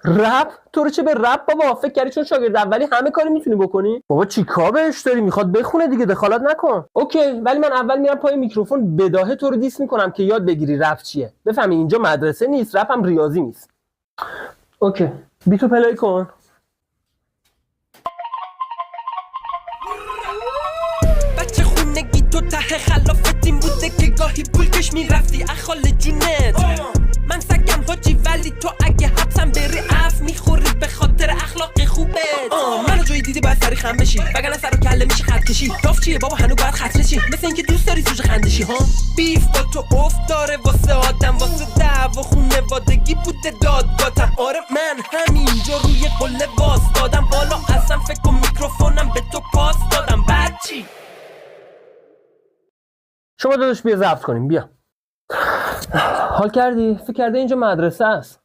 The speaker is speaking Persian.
رپ؟ تو رو چه به رپ بابا؟ فکر کردی چون شاگرد اولی همه کاری میتونی بکنی؟ بابا چیکار بهش داری؟ میخواد بخونه دیگه، دخالت نکن. اوکی، ولی من اول میرم پای میکروفون بداهه تو رو دیس میکنم که یاد بگیری رپ چیه. بفهمی اینجا مدرسه نیست، رپ هم ریاضی نیست. اوکی، بیتو پلی کن. بچه خونگی تو ته خلافت این بوده که گاهی پول کش میرفتی اخال جونت. من سگم حاجی ولی تو اگه حبسم بری عف میخوری به خاطر اخلاق خوبت. منو جایی دیدی باید سری خم بشی وگرنه سر و کله میشه خط کشی. داف چیه بابا هنو باید خط نشی، مثل اینکه دوست داری سوژه خندشی ها. بیف با تو افت داره واسه آدم، واسه دعوا خونوادگی بوده داد باتم. آره من همینجا روی قله واسطادم، حالا اصلا فکر کن میکروفونم به تو پاس دادم. بعد چی؟ شما داداش بیا ضبط کنیم، بیا. حال کردی؟ فکر کرده اینجا مدرسه است.